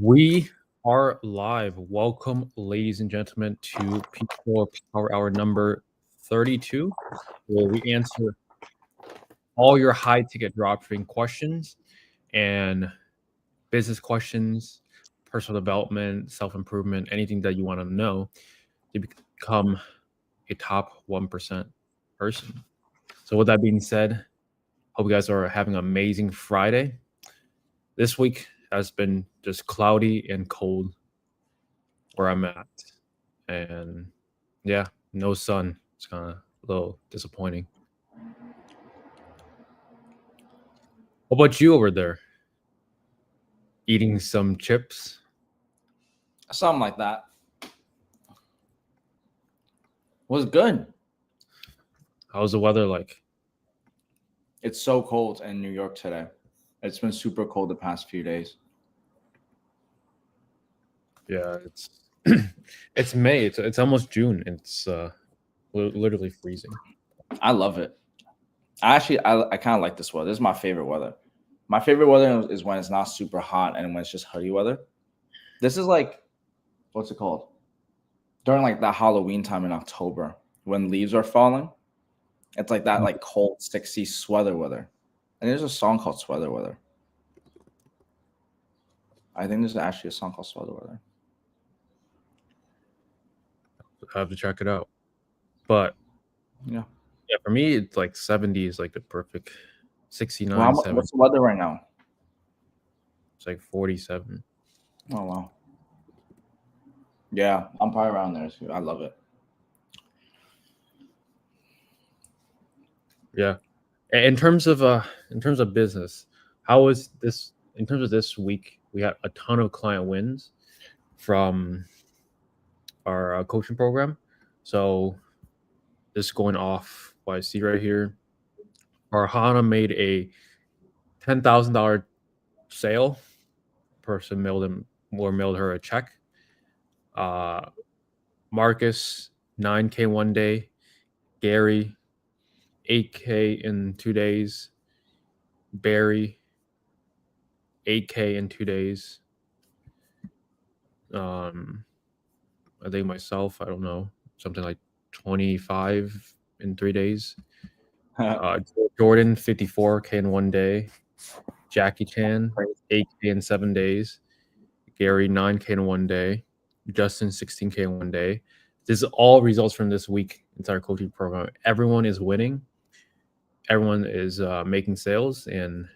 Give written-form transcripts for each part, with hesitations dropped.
We are live. Welcome, ladies and gentlemen, to PeakFlow Power Hour number 32, where we answer all your high-ticket dropshipping questions and business questions, personal development, self-improvement, anything that you want to know to become a top 1% person. So with that being said, hope you guys are having an amazing Friday. This week has been just cloudy and cold where I'm at. And yeah, no sun. It's kind of a little disappointing. What about you over there? Eating some chips? Something like that. Was good. How's the weather like? It's so cold in New York today. It's been super cold the past few days. Yeah, it's it's May. It's almost June. It's literally freezing. I love it. I kind of like this weather. This is my favorite weather. My favorite weather is when it's not super hot and when it's just hoodie weather. This is like, what's it called? During like that Halloween time in October when leaves are falling. It's like that like cold, 60s sweater weather. And there's a song called Sweater Weather. I think there's actually a song called Sweater Weather. I have to check it out. But yeah, for me, it's like 70 is like the perfect 69. Well, what's the weather right now? It's like 47. Oh wow. Yeah, I'm probably around there too. I love it. Yeah. In terms of business, how is this in terms of this week? We had a ton of client wins from our coaching program. So this is going off what I see right here. Our Hana made a $10,000 sale. Person mailed her a check. Marcus, 9K one day. Gary, 8K in 2 days. Barry, 8K in 2 days. I think myself, I don't know, something like 25 in 3 days. Jordan, 54K in 1 day. Jackie Chan, 8K in 7 days. Gary, 9K in 1 day. Justin, 16K in 1 day. This is all results from this week entire coaching program. Everyone is winning. Everyone is making sales, and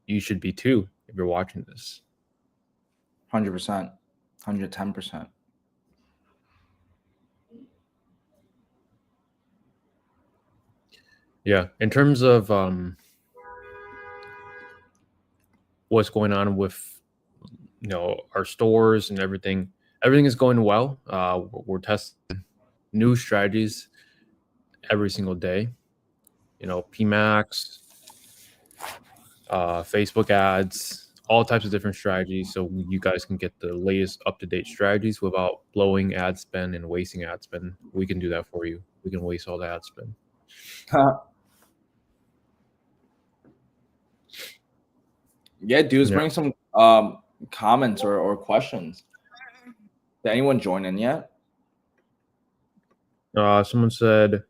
you should be too if you're watching this. 100%, 110%. Yeah, in terms of what's going on with our stores and everything is going well. We're testing new strategies every single day. PMAX, Facebook ads, all types of different strategies, so you guys can get the latest up-to-date strategies without blowing ad spend and wasting ad spend. We can do that for you. We can waste all the ad spend. Yeah, dudes, bring some comments or questions. Did anyone join in yet? Someone said,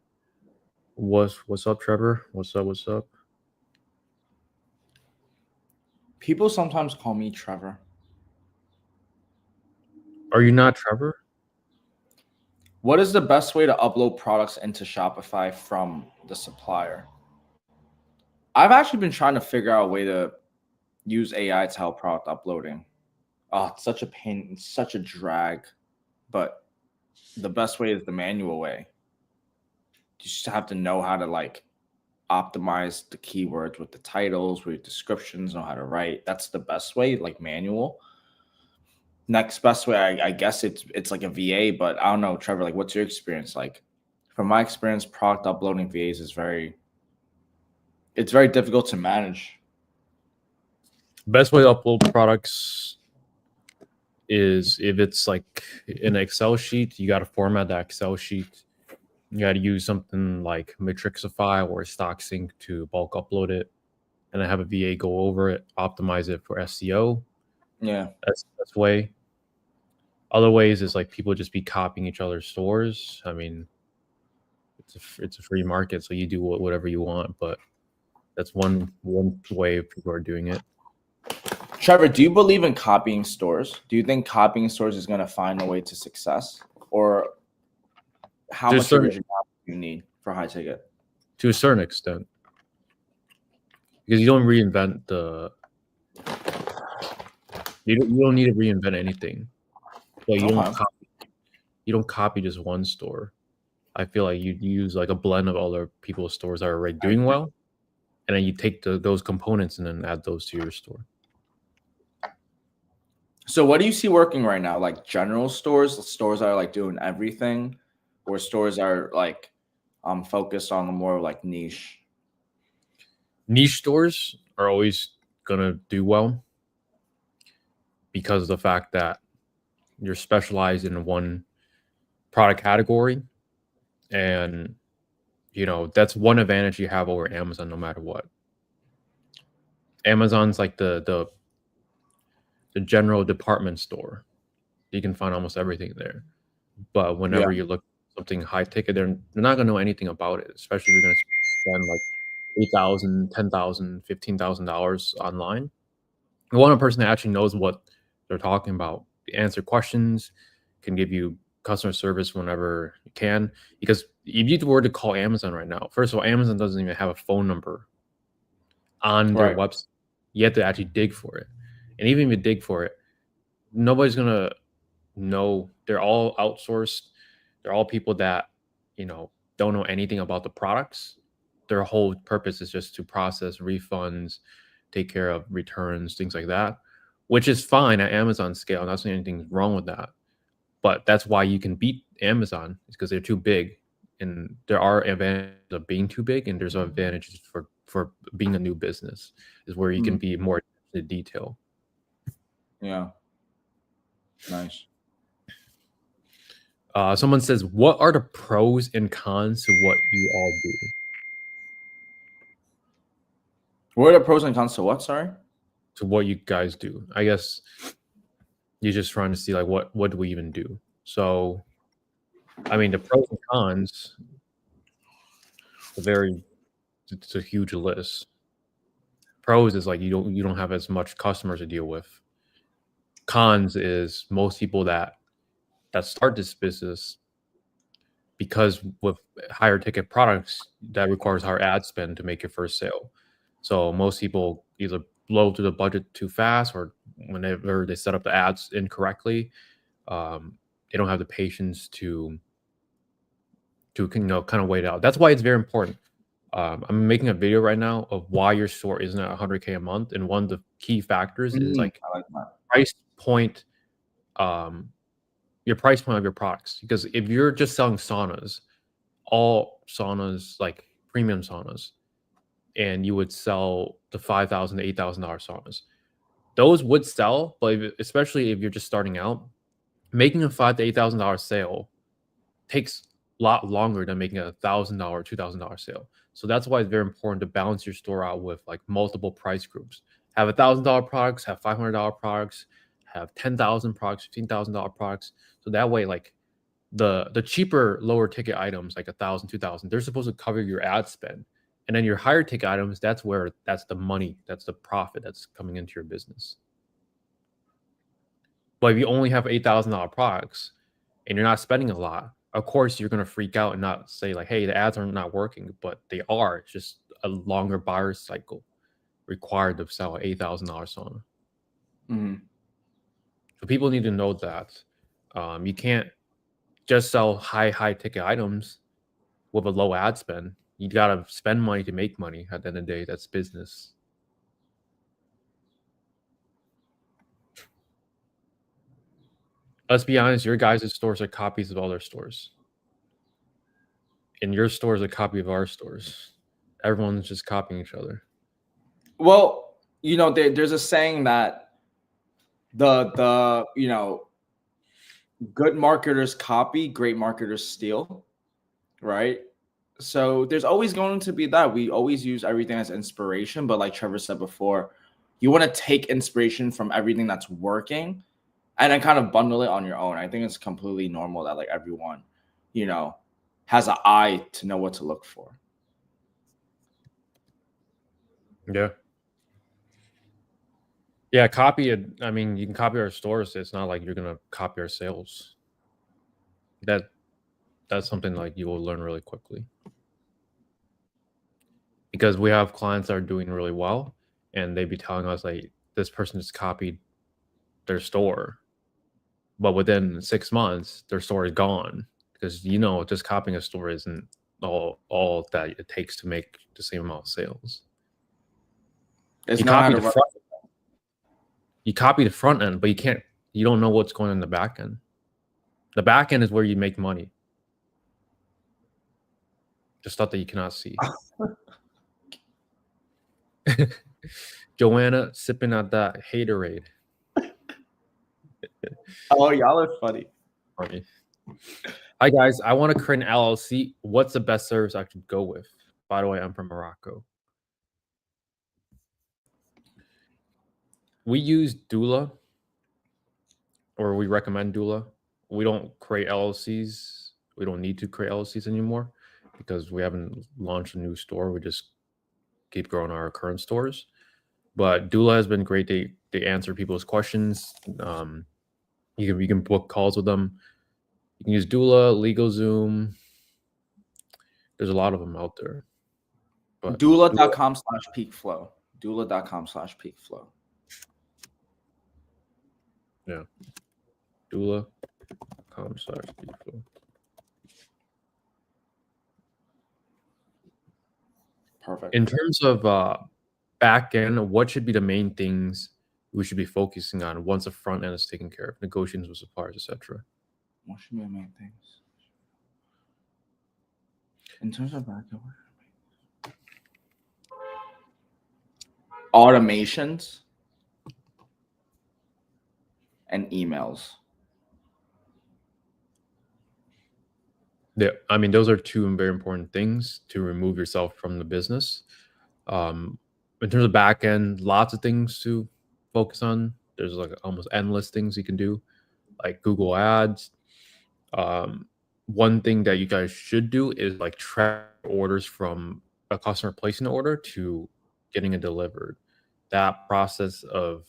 "What's up, Trevor? What's up?" People sometimes call me Trevor. Are you not Trevor? What is the best way to upload products into Shopify from the supplier? I've actually been trying to figure out a way to use AI to help product uploading. Oh, it's such a pain, it's such a drag. But the best way is the manual way. You just have to know how to like optimize the keywords with the titles, with descriptions, know how to write. That's the best way, like manual. Next best way, I guess it's like a VA, but I don't know, Trevor, like what's your experience like? From my experience, product uploading VAs is very difficult to manage. Best way to upload products is if it's like in an Excel sheet, you got to format that Excel sheet. You got to use something like Matrixify or StockSync to bulk upload it, and then have a VA go over it, optimize it for SEO. Yeah. That's way. Other ways is like people just be copying each other's stores. I mean, it's a free market, so you do whatever you want. But that's one way people are doing it. Trevor, do you believe in copying stores? Do you think copying stores is going to find a way to success, or how To a much certain originality do you need for high ticket? to a certain extent, because you don't reinvent you don't need to reinvent anything. But Okay. you don't copy just one store. I feel like you use like a blend of other people's stores that are already I doing agree. well, and then you take those components and then add those to your store. So what do you see working right now? Like general stores that are like doing everything, or stores are like focused on the more like niche? Niche stores are always gonna do well because of the fact that you're specialized in one product category, and that's one advantage you have over Amazon no matter what. Amazon's like the general department store. You can find almost everything there. But Yeah. whenever you look at something high ticket, they're not gonna know anything about it, especially if you're gonna spend like $8,000, $10,000, $15,000 online. You want a person that actually knows what they're talking about, answer questions, can give you customer service whenever you can. Because if you were to call Amazon right now, first of all, Amazon doesn't even have a phone number on their Right. website. You have to actually dig for it. And even if you dig for it, nobody's gonna know. They're all outsourced. They're all people that, you know, don't know anything about the products. Their whole purpose is just to process refunds, take care of returns, things like that, which is fine at Amazon scale. I'm not saying anything's wrong with that. But that's why you can beat Amazon, is because they're too big. And there are advantages of being too big, and there's advantages for being a new business, is where you can Mhm. be more to detail. Yeah. Nice. Someone says, "What are the pros and cons to what you all do?" What are the pros and cons to what? Sorry. To what you guys do. I guess you're just trying to see like what do we even do. So, I mean, the pros and cons, it's a huge list. Pros is like you don't have as much customers to deal with. Cons is most people that start this business, because with higher ticket products that requires higher ad spend to make your first sale. So most people either blow through the budget too fast, or whenever they set up the ads incorrectly, they don't have the patience to kind of wait out. That's why it's very important. I'm making a video right now of why your store isn't at 100K a month, and one of the key factors is like I like that. price point, um, your price point of your products. Because if you're just selling saunas, all saunas, like premium saunas, and you would sell the $5,000 to $8,000 saunas, those would sell. But especially if you're just starting out, making a $5,000 to $8,000 sale takes a lot longer than making $1,000 $2,000 sale. So that's why it's very important to balance your store out with like multiple price groups. Have $1,000 products, have $500 products, have 10,000 products, $15,000 products. So that way, like the cheaper lower ticket items like 1,000, 2,000, they're supposed to cover your ad spend. And then your higher ticket items, that's the money, that's the profit that's coming into your business. But if you only have $8,000 products and you're not spending a lot, of course you're gonna freak out and not say like, "Hey, the ads are not working," but they are. It's just a longer buyer cycle required to sell an $8,000 sauna. Hmm. So people need to know that you can't just sell high ticket items with a low ad spend. You gotta spend money to make money. At the end of the day, that's business. Let's be honest, your guys' stores are copies of other stores. And your store is a copy of our stores. Everyone's just copying each other. Well, there's a saying that the good marketers copy, great marketers steal, right? So there's always going to be that. We always use everything as inspiration, but like Trevor said before, You want to take inspiration from everything that's working and then kind of bundle it on your own. I think it's completely normal that like everyone, you know, has an eye to know what to look for. Yeah. Yeah, copy it. I mean, you can copy our stores. It's not like you're gonna copy our sales. That's something like you will learn really quickly. Because we have clients that are doing really well, and they'd be telling us like this person just copied their store, but within 6 months, their store is gone because just copying a store isn't all that it takes to make the same amount of sales. It's You know how copy to the run. front. You copy the front end, but you don't know what's going on in the back end. The back end is where you make money. The stuff that you cannot see. Joanna sipping at that haterade. Oh, y'all are funny. Funny. Hi guys, I want to create an LLC. What's the best service I should go with? By the way, I'm from Morocco. We use Doula, or we recommend Doula. We don't create LLCs. We don't need to create LLCs anymore because we haven't launched a new store. We just keep growing our current stores. But Doula has been great. They answer people's questions. You can book calls with them. You can use Doula, LegalZoom. There's a lot of them out there. But Doula.com/PeakFlow. Doula.com/PeakFlow. Yeah. Doula.com/PeakFlow. Perfect. In terms of back end, what should be the main things we should be focusing on once the front end is taken care of? Negotiations with suppliers, etc. What should be the main things? In terms of back end, automations and emails. Yeah, I mean, those are two very important things to remove yourself from the business. In terms of back end, lots of things to focus on. There's like almost endless things you can do, like Google Ads. One thing that you guys should do is like track orders from a customer placing an order to getting it delivered. That process of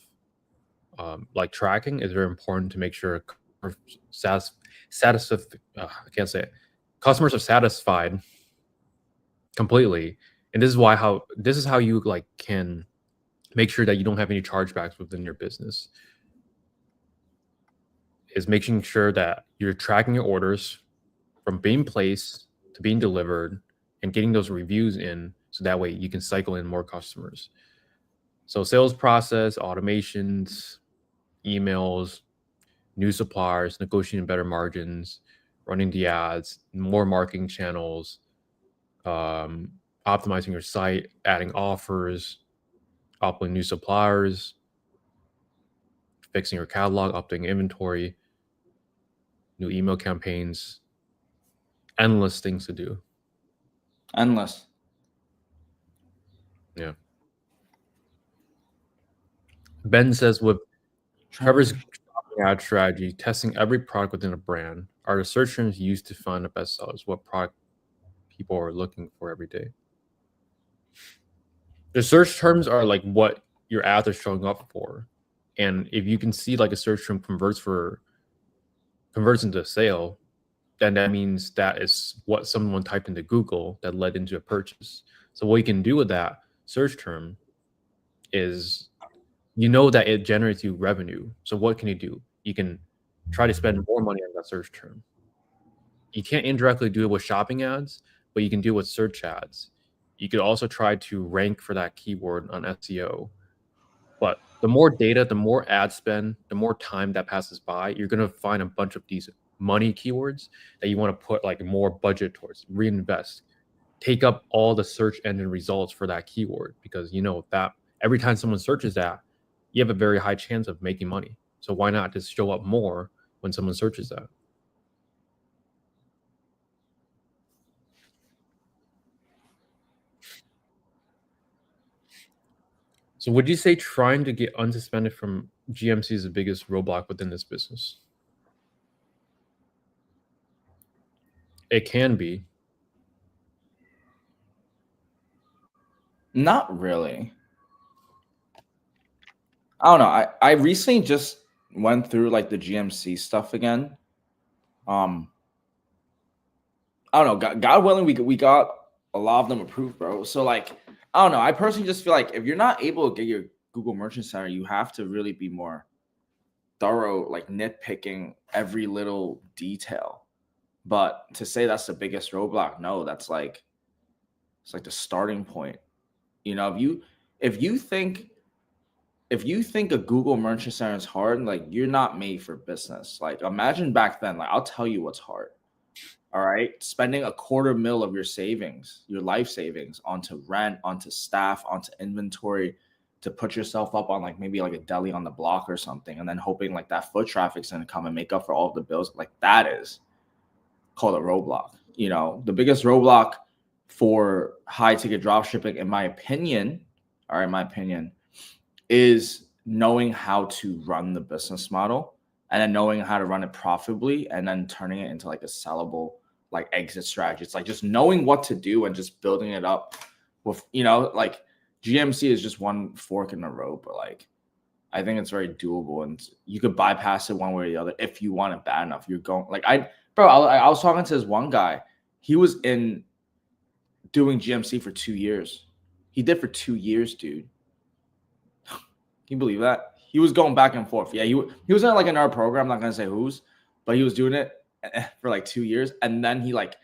like tracking is very important to make sure I can't say it. Customers are satisfied completely, and this is how you like can make sure that you don't have any chargebacks within your business. Is making sure that you're tracking your orders from being placed to being delivered and getting those reviews in, so that way you can cycle in more customers. So sales process, automations, emails, new suppliers, negotiating better margins, running the ads, more marketing channels, optimizing your site, adding offers, uploading new suppliers, fixing your catalog, updating inventory, new email campaigns, endless things to do. Endless. Yeah. Ben says with Trevor's ad strategy, testing every product within a brand, are the search terms used to find the best sellers? What product people are looking for every day? The search terms are like what your ads are showing up for. And if you can see like a search term converts into a sale, then that means that is what someone typed into Google that led into a purchase. So what you can do with that search term is that it generates you revenue. So what can you do? You can try to spend more money on that search term. You can't indirectly do it with shopping ads, but you can do it with search ads. You could also try to rank for that keyword on SEO. But the more data, the more ad spend, the more time that passes by, you're going to find a bunch of these money keywords that you want to put like more budget towards, reinvest, take up all the search engine results for that keyword, because that every time someone searches that, you have a very high chance of making money. So why not just show up more when someone searches that? So would you say trying to get unsuspended from GMC is the biggest roadblock within this business? It can be. Not really. I don't know. I recently just went through like the GMC stuff again. I don't know. God willing, we got a lot of them approved, bro. So like, I don't know. I personally just feel like if you're not able to get your Google Merchant Center, you have to really be more thorough, like nitpicking every little detail. But to say that's the biggest roadblock, no, that's like it's like the starting point. You know, if you think a Google Merchant Center is hard, like you're not made for business. Like imagine back then, like I'll tell you what's hard. All right, spending $250,000 of your savings, your life savings, onto rent, onto staff, onto inventory, to put yourself up on like maybe like a deli on the block or something, and then hoping like that foot traffic's gonna come and make up for all of the bills. Like that is called a roadblock. You know, the biggest roadblock for high ticket drop shipping, in my opinion, is knowing how to run the business model and then knowing how to run it profitably and then turning it into like a sellable like exit strategy. It's like just knowing what to do and just building it up with, you know, like GMC is just one fork in the road, but like I think it's very doable and you could bypass it one way or the other if you want it bad enough. You're going like I was talking to this one guy. He was in doing GMC for 2 years. He did for 2 years, dude. Can you believe that? He was going back and forth. Yeah, he was in like another program. I'm not gonna say whose, but he was doing it for like 2 years, and then he like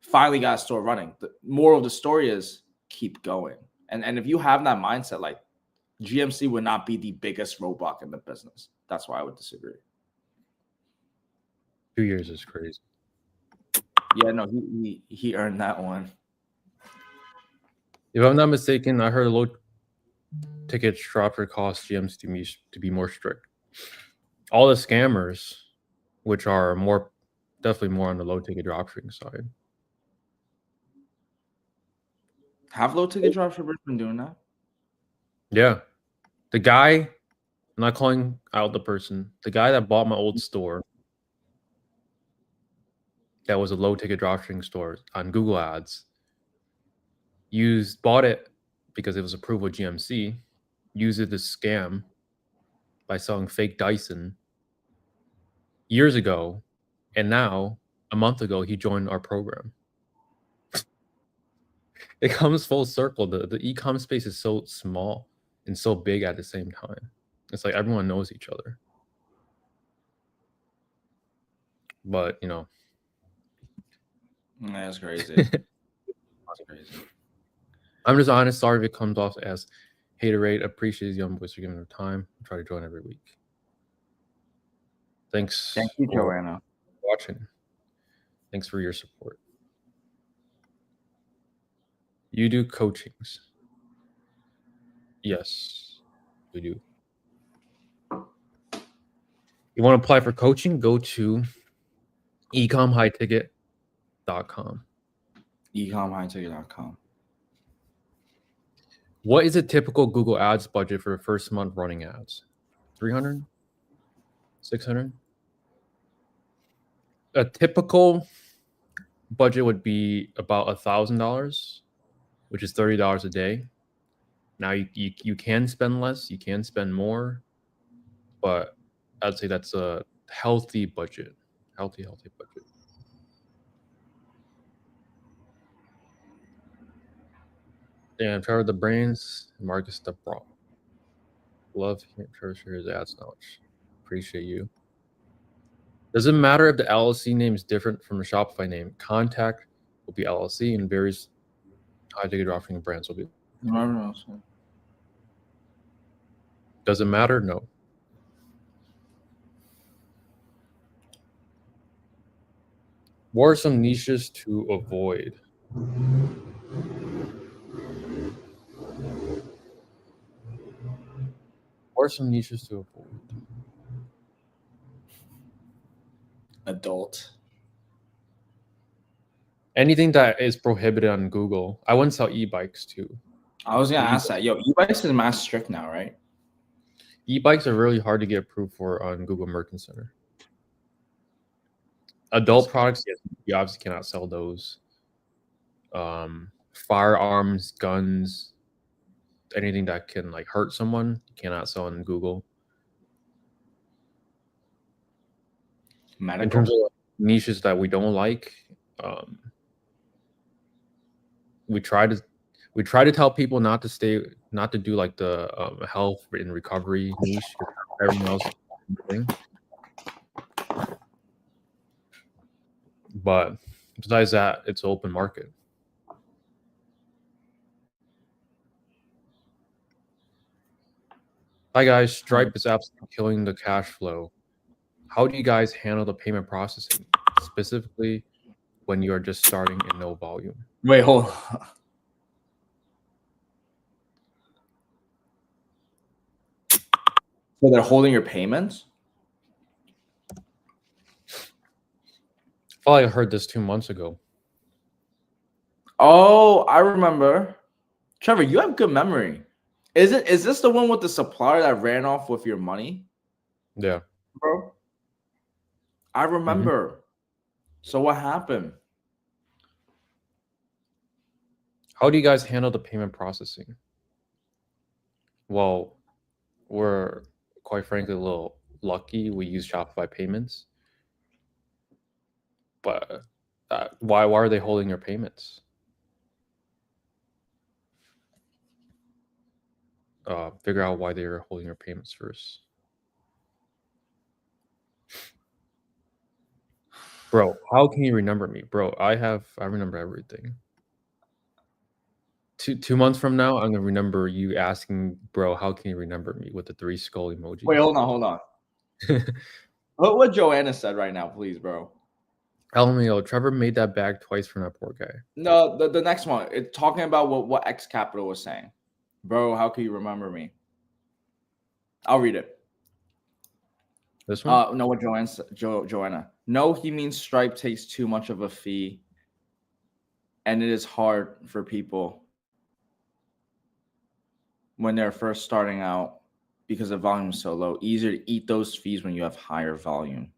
finally got a store running. The moral of the story is keep going. And if you have that mindset, like GMC would not be the biggest roadblock in the business. That's why I would disagree. 2 years is crazy. Yeah, no, he earned that one. If I'm not mistaken, I heard low ticket dropper cost GMC to be more strict. All the scammers, which are definitely more on the low ticket dropshipping side. Have low ticket dropshippers been doing that? Yeah. The guy, I'm not calling out the person, the guy that bought my old store, that was a low ticket dropshipping store on Google Ads, bought it because it was approved with GMC, used it to scam by selling fake Dyson years ago, and now a month ago he joined our program. It comes full circle. The e-com space is so small and so big at the same time. It's like everyone knows each other. But you know, That's crazy. That's crazy. I'm just honest. Sorry if it comes off as haterade. Appreciate these young boys for giving their time. I try to join every week. Thanks. Thank you, Joanna. Watching. Thanks for your support. You do coachings? Yes, we do. You want to apply for coaching? Go to ecomhighticket.com. ecomhighticket.com. What is a typical Google Ads budget for the first month running ads? 300? 600? A typical budget would be about $1,000, which is $30 a day. Now you can spend less, you can spend more, but I'd say that's a healthy budget. Healthy budget. Dan, Trevor the Brains, Marcus the Bro. Love Trevor share his ads knowledge. Appreciate you. Does it matter if the LLC name is different from the Shopify name? Contact will be LLC and various high ticket dropshipping brands will be. No. Does it matter? No. What are some niches to avoid? What are some niches to avoid? Adult. Anything that is prohibited on Google. I wouldn't sell e-bikes too. I was gonna ask that. Yo, e-bikes is mass strict now, right? E-bikes are really hard to get approved for on Google Merchant Center. Adult products, yes, you obviously cannot sell those. Firearms, guns, anything that can like hurt someone, you cannot sell on Google. Medical? In terms of like, niches that we don't like, we try to tell people not to do like the health and recovery niche. Everyone else is doing. But besides that, it's open market. Hi guys, Stripe is absolutely killing the cash flow. How do you guys handle the payment processing, specifically when you are just starting in no volume? Wait, hold on. So they're holding your payments? I feel like I heard this 2 months ago. Oh, I remember. Trevor, you have good memory. Is this the one with the supplier that ran off with your money? Yeah. Bro. I remember. So what happened? How do you guys handle the payment processing? Well, we're quite frankly a little lucky. We use Shopify payments. But why are they holding your payments? Figure out why they're holding your payments first. Bro, how can you remember me? Bro, I remember everything. 2 months from now, I'm gonna remember you asking, bro, how can you remember me with the 3 skull emojis? Wait, hold on. What Joanna said right now, please, bro. LMAO, Trevor made that bag twice from that poor guy. No, the next one. It's talking about what X Capital was saying. Bro, how can you remember me? I'll read it. This one? No, what Joanna. No, he means Stripe takes too much of a fee, and it is hard for people when they're first starting out because the volume is so low. Easier to eat those fees when you have higher volume.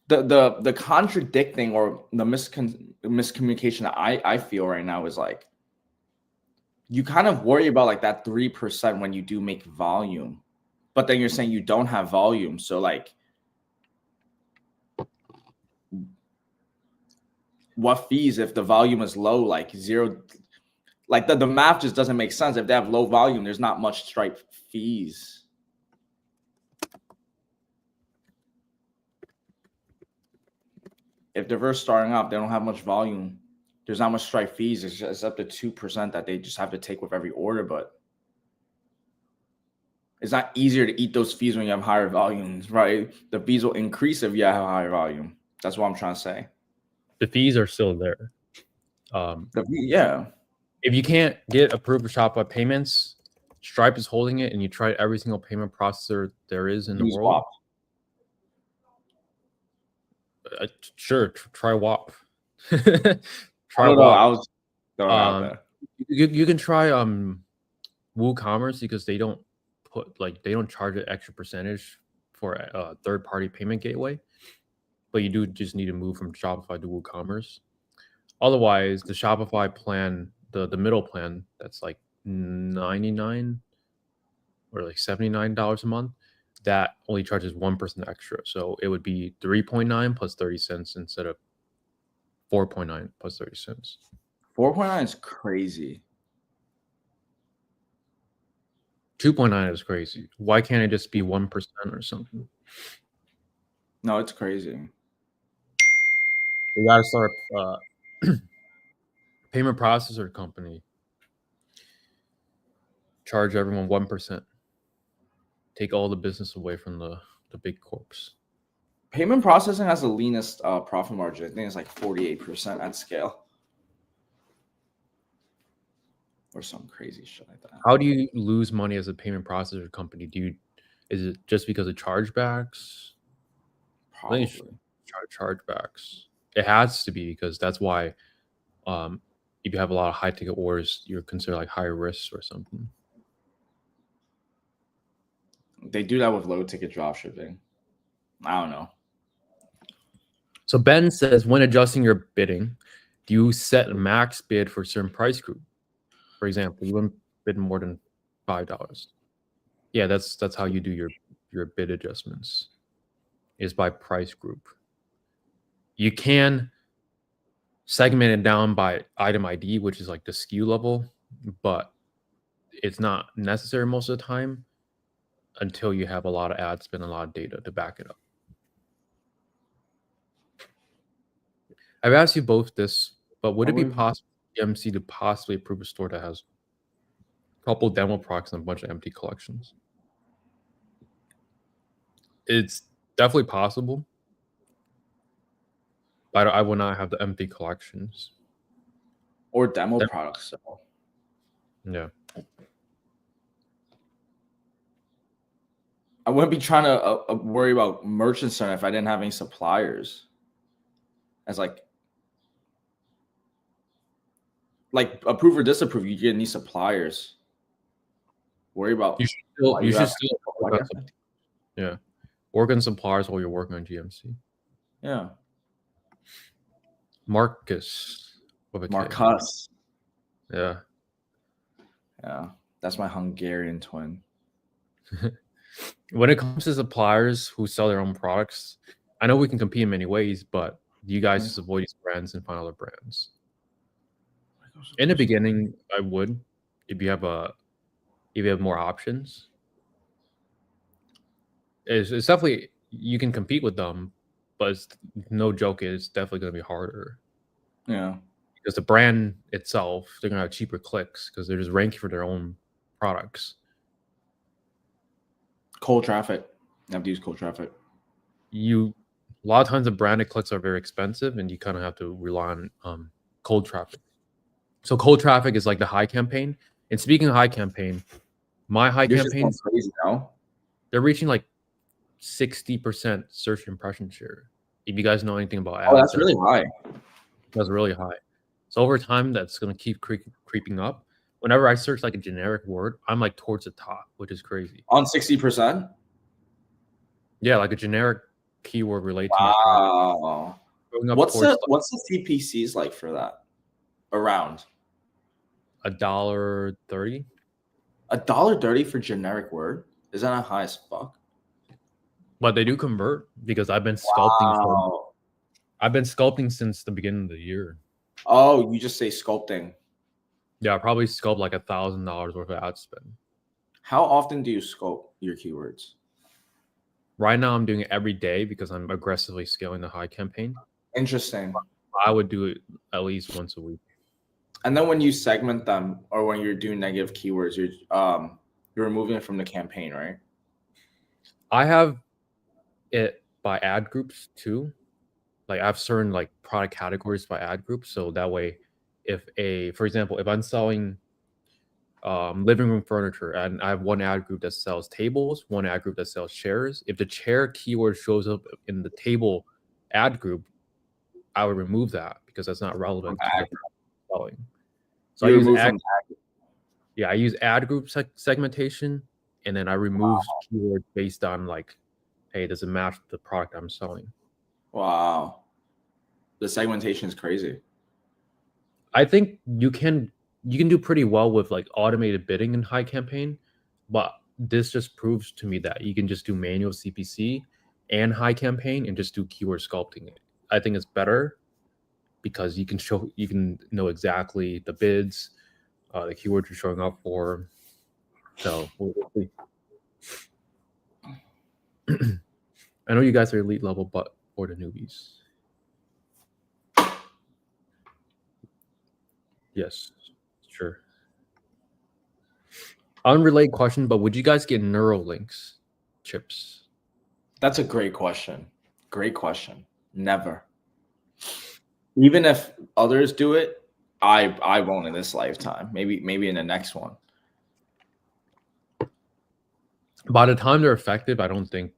The contradicting or the miscommunication that I feel right now is like you kind of worry about like that 3% when you do make volume, but then you're saying you don't have volume. So like what fees if the volume is low, like zero, like the math just doesn't make sense. If they have low volume, there's not much Stripe fees. If they're first starting out, they don't have much volume. There's not much Stripe fees. It's up to 2% that they just have to take with every order, but it's not easier to eat those fees when you have higher volumes, right? The fees will increase if you have higher volume. That's what I'm trying to say. The fees are still there. Yeah. If you can't get approved for Shopify payments, Stripe is holding it, and you try every single payment processor there is in the world. Sure, try WAP. Try WAP. I was throwing out there. You can try WooCommerce because they don't charge an extra percentage for a third-party payment gateway, but you do just need to move from Shopify to WooCommerce. Otherwise, the Shopify plan, the middle plan, that's like $99 or like $79 a month, that only charges 1% extra. So it would be 3.9 plus 30 cents instead of 4.9 plus 30 cents. 4.9 is crazy. 2.9 is crazy. Why can't it just be 1% or something? No, it's crazy. We gotta start payment processor company. Charge everyone 1%. Take all the business away from the big corps. Payment processing has the leanest profit margin. I think it's like 48% at scale. Or some crazy shit like that. How do you lose money as a payment processor company? Is it just because of chargebacks? Probably. Chargebacks. It has to be because that's why if you have a lot of high ticket orders, you're considered like high risk or something. They do that with low ticket dropshipping. I don't know. So Ben says, when adjusting your bidding, do you set a max bid for a certain price group? For example, you wouldn't bid more than $5. Yeah, that's how you do your bid adjustments, is by price group. You can segment it down by item ID, which is like the SKU level, but it's not necessary most of the time until you have a lot of ad spend, a lot of data to back it up. I've asked you both this, but would it be possible for GMC to possibly approve a store that has a couple demo products and a bunch of empty collections? It's definitely possible, but I will not have the empty collections. Or demo products. So. Yeah. I wouldn't be trying to worry about merchant center if I didn't have any suppliers. As like approve or disapprove, you get any suppliers. Worry about you should still work on suppliers while you're working on GMC. Yeah. Marcus. Marcus. Yeah. Yeah. That's my Hungarian twin. When it comes to suppliers who sell their own products, I know we can compete in many ways, but you guys just avoid these brands and find other brands. In the beginning, I would, if you have more options. It's definitely, you can compete with them, but it's no joke, it's definitely going to be harder. Yeah. Because the brand itself, they're going to have cheaper clicks because they're just ranking for their own products. Cold traffic. I have to use cold traffic. A lot of times the branded clicks are very expensive and you kind of have to rely on cold traffic. So cold traffic is like the high campaign. And speaking of high campaign, my high campaigns, crazy now. They're reaching like 60% search impression share. If you guys know anything about ads, that's really high. That's really high. So over time, that's going to keep creeping up. Whenever I search like a generic word, I'm like towards the top, which is crazy. On 60%? Yeah, like a generic keyword related to my product. What's the CPCs like for that? Around $1.30. $1.30 for generic word? Is that not high as fuck? But they do convert because I've been sculpting. I've been sculpting since the beginning of the year. Oh, you just say sculpting. Yeah, I probably sculpt like $1,000 worth of ad spend. How often do you sculpt your keywords? Right now, I'm doing it every day because I'm aggressively scaling the high campaign. Interesting. I would do it at least once a week. And then when you segment them, or when you're doing negative keywords, you're removing it from the campaign, right? I have it by ad groups too. Like I have certain like product categories by ad groups, so that way, for example, if I'm selling living room furniture and I have one ad group that sells tables, one ad group that sells chairs, if the chair keyword shows up in the table ad group, I would remove that because that's not relevant to the selling. So I use ad group segmentation, and then I remove keywords based on like, hey, does it match the product I'm selling? Wow. The segmentation is crazy. I think you can do pretty well with like automated bidding in high campaign, but this just proves to me that you can just do manual CPC and high campaign and just do keyword sculpting. I think it's better because you can know exactly the bids, the keywords you're showing up for. So we'll see. I know you guys are elite level, but for the newbies. Yes, sure. Unrelated question, but would you guys get Neuralinks chips? That's a great question. Great question. Never. Even if others do it, I won't in this lifetime. Maybe in the next one. By the time they're effective, I don't think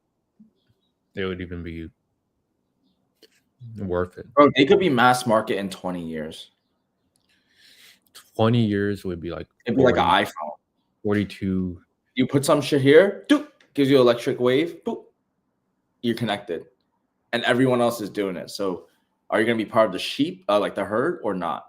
they would even be worth it. Bro, they could be mass market in 20 years. 20 years would be like It'd be like an iPhone. 42. You put some shit here, doop, gives you electric wave, boop, you're connected, and everyone else is doing it. So, are you gonna be part of the sheep, like the herd, or not?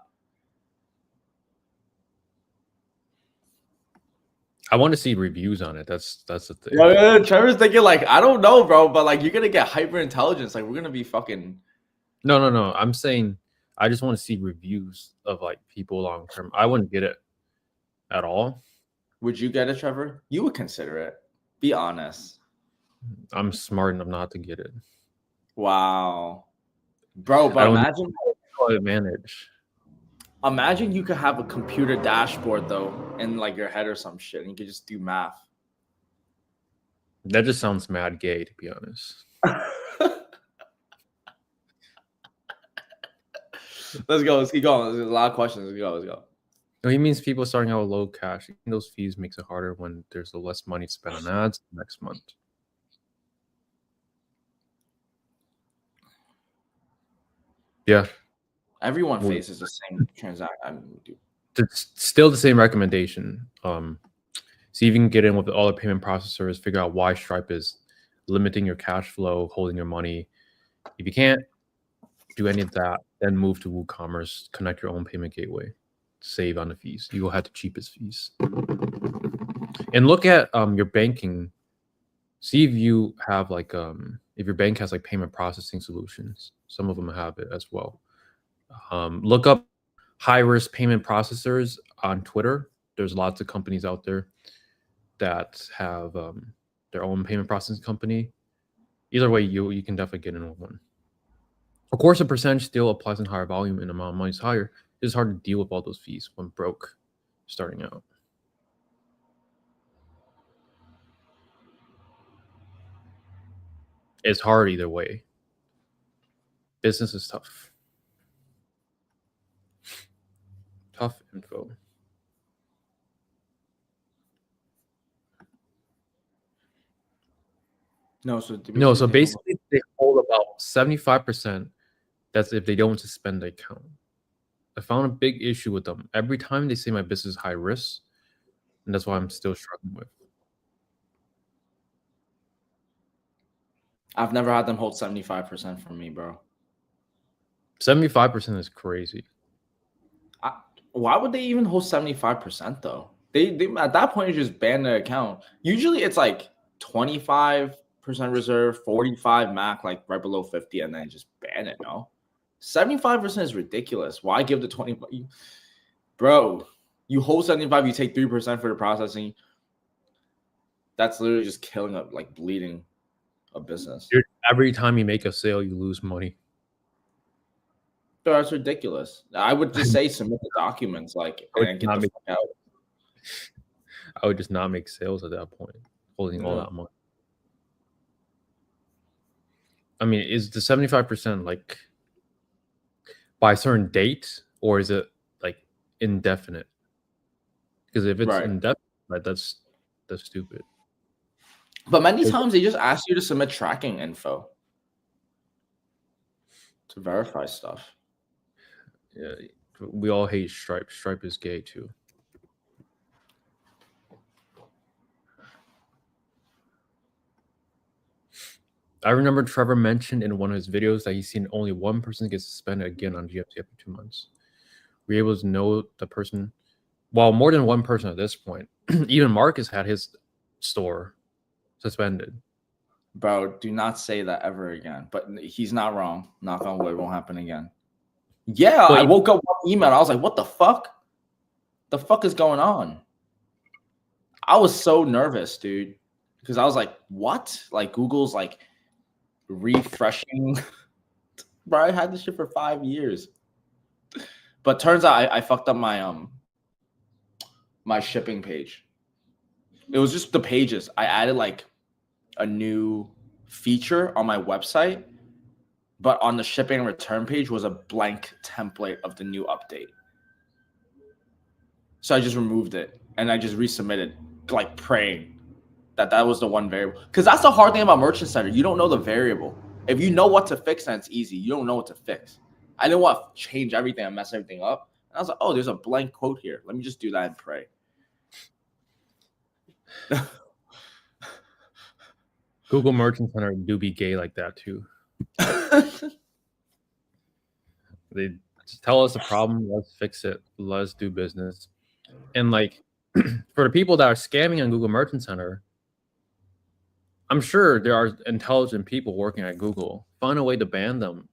I want to see reviews on it. That's the thing. Yeah, Trevor's thinking like, I don't know, bro, but like you're gonna get hyper intelligence. Like we're gonna be fucking. No. I'm saying I just want to see reviews of like people long term. I wouldn't get it at all. Would you get it, Trevor? You would consider it. Be honest. I'm smart enough not to get it. Wow, bro. But imagine how to manage. Imagine you could have a computer dashboard though in like your head or some shit, and you could just do math. That just sounds mad gay, to be honest. Let's go. Let's keep going. There's a lot of questions. Let's go. No, he means people starting out with low cash. Those fees makes it harder when there's less money to spend on ads next month. Yeah. Everyone faces the same transaction. It's still the same recommendation. See if you can get in with all the payment processors, figure out why Stripe is limiting your cash flow, holding your money. If you can't do any of that, then move to WooCommerce, connect your own payment gateway, save on the fees. You will have the cheapest fees. And look at your banking. See if you have like if your bank has like payment processing solutions. Some of them have it as well. Look up high-risk payment processors on Twitter. There's lots of companies out there that have their own payment processing company. Either way, you can definitely get in with one. Of course, the percentage still applies in higher volume and the amount of money is higher. It's hard to deal with all those fees when broke starting out. It's hard either way. Business is tough. Tough info. So basically they hold about 75%. That's if they don't suspend the account. I found a big issue with them. Every time they say my business is high risk, and that's why I'm still struggling with. I've never had them hold 75% from me, bro. 75% is crazy. Why would they even hold 75% though? They at that point you just ban the account. Usually it's like 25% reserve, 45 MAC, like right below 50, and then just ban it. No, 75% is ridiculous. Why give the 20? Bro, you hold 75, you take 3% for the processing. That's literally just killing up, like bleeding a business. Every time you make a sale, you lose money. That's ridiculous. I would just say submit the documents, like, and get the fuck out. I would just not make sales at that point, holding all that money. I mean, is the 75% like by a certain date, or is it like indefinite? Because if it's indefinite, like, that's stupid. But many times they just ask you to submit tracking info to verify stuff. Yeah, we all hate Stripe. Stripe is gay too. I remember Trevor mentioned in one of his videos that he's seen only one person get suspended again on GFT after 2 months. We're able to know the person, well, more than one person at this point. Even Marcus had his store suspended. Bro, do not say that ever again. But he's not wrong. Knock on wood, it won't happen again. Yeah, I woke up one email. I was like, what the fuck? The fuck is going on? I was so nervous, dude. Because I was like, what? Like Google's like refreshing. Bro, I had this shit for 5 years. But turns out I fucked up my my shipping page. It was just the pages. I added like a new feature on my website, but on the shipping and return page was a blank template of the new update. So I just removed it and I just resubmitted, like praying that was the one variable. Because that's the hard thing about Merchant Center. You don't know the variable. If you know what to fix, then it's easy. You don't know what to fix. I didn't want to change everything and mess everything up. And I was like, oh, there's a blank quote here. Let me just do that and pray. Google Merchant Center do be gay like that too. They just tell us the problem, let's fix it, let's do business. And like for the people that are scamming on Google Merchant Center, I'm sure there are intelligent people working at Google. Find a way to ban them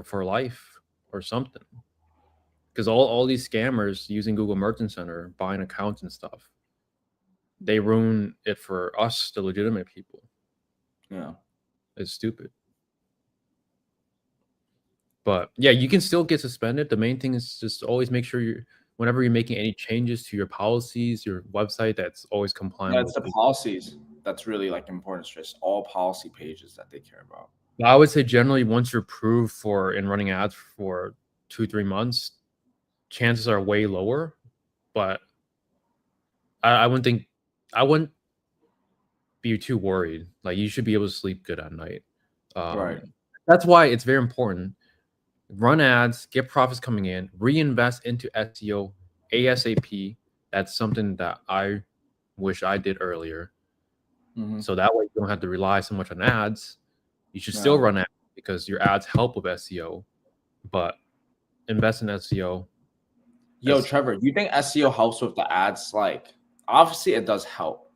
for life or something. Because all these scammers using Google Merchant Center, buying accounts and stuff, they ruin it for us, the legitimate people. Yeah. It's stupid. But yeah, you can still get suspended. The main thing is just always make sure whenever you're making any changes to your policies, your website, that's always compliant. Yeah, it's the policies that's really like important. It's just all policy pages that they care about. I would say generally once you're approved for and running ads for 2-3 months, chances are way lower. But I wouldn't be too worried. Like you should be able to sleep good at night. Right. That's why it's very important. Run ads, get profits coming in, reinvest into SEO ASAP. That's something that I wish I did earlier. So that way you don't have to rely so much on ads. You should still run ads because your ads help with SEO, but invest in SEO. Yo, Trevor, do you think SEO helps with the ads? Like, obviously it does help,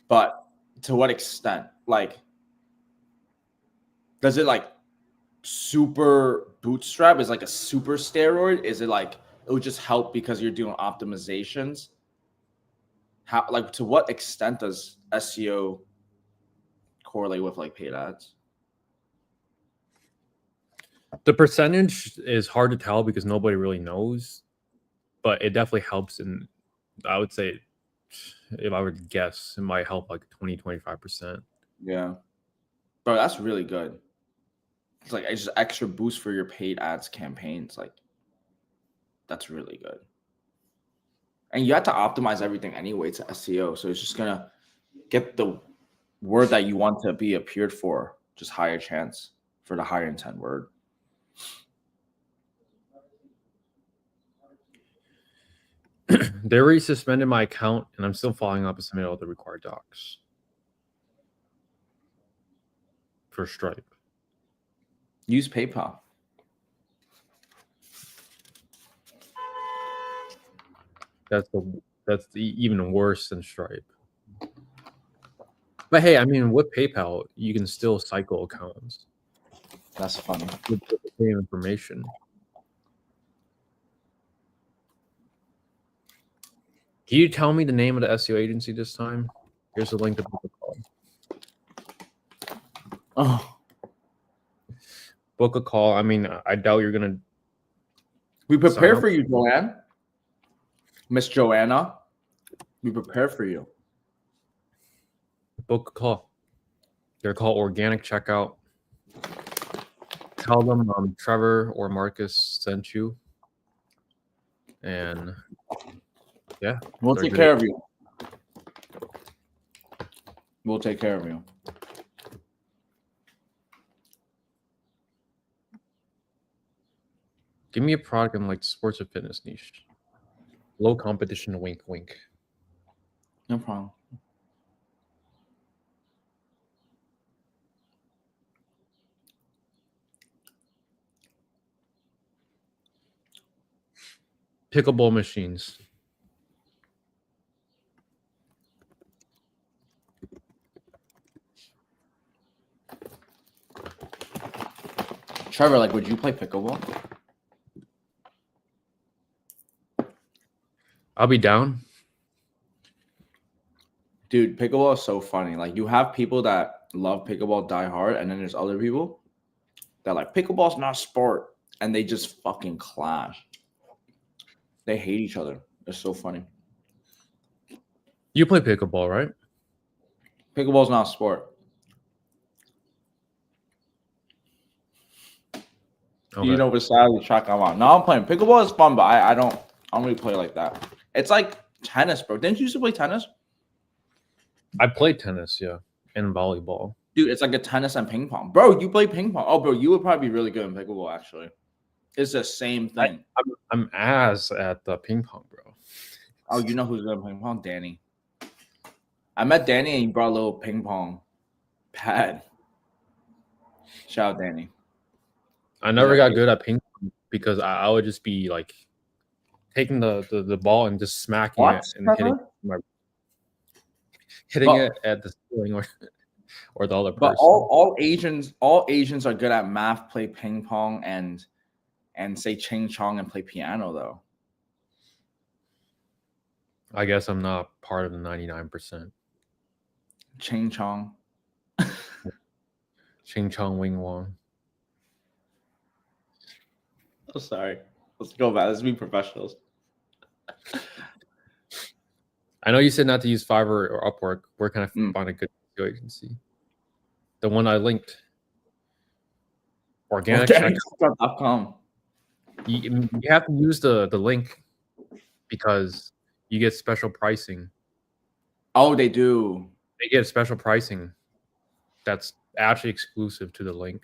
but to what extent? Like, does it like super bootstrap? Is like a super steroid? Is it like it would just help because you're doing optimizations? How, like, to what extent does SEO correlate with like paid ads? The percentage is hard to tell because nobody really knows, but it definitely helps. And I would say, if I were to guess, it might help like 20-25%. Yeah, bro, that's really good. It's like it's just extra boost for your paid ads campaigns. Like, that's really good. And you have to optimize everything anyway to SEO, so it's just gonna get the word that you want to be appeared for, just higher chance for the higher intent word. They already suspended my account, and I'm still following up and submitting all the required docs for Stripe. Use PayPal. That's even worse than Stripe. But hey, I mean, with PayPal, you can still cycle accounts. That's funny. With the same information. Can you tell me the name of the SEO agency this time? Here's the link to book a call. Oh, book a call. I mean, I doubt you're gonna. We prepare for you, Joanne. Miss Joanna. We prepare for you. Book a call. They're called Organic Checkout. Tell them Trevor or Marcus sent you. And yeah. We'll take care of you. We'll take care of you. Give me a product in like sports or fitness niche. Low competition, wink, wink. No problem. Pickleball machines. Trevor, like, would you play pickleball? I'll be down. Dude, pickleball is so funny. Like, you have people that love pickleball die hard, and then there's other people that like pickleball's not a sport, and they just fucking clash. They hate each other. It's so funny. You play pickleball, right? Pickleball's not a sport. Okay. You know, besides the track I'm on. No, I'm playing. Pickleball is fun, but I don't really play like that. It's like tennis, bro. Didn't you used to play tennis? I played tennis, yeah, and volleyball. Dude, it's like a tennis and ping pong. Bro, you play ping pong. Oh, bro, you would probably be really good in pickleball, actually. It's the same thing. I'm ass at the ping pong, bro. Oh, you know who's good at ping pong? Danny. I met Danny and he brought a little ping pong pad. Shout out Danny. I never got good at ping pong because I would just be like taking the ball and just smacking it and hitting it at the ceiling or the other person. But all Asians are good at math, play ping pong, and say ching chong and play piano though. I guess I'm not part of the 99%. Ching chong. Ching chong wing wong. Oh, sorry. Let's go back. Let's be professionals. I know you said not to use Fiverr or Upwork. Where can I find a good agency? The one I linked. Organic.com. You have to use the link because you get special pricing. Oh, they do. They get special pricing that's actually exclusive to the link.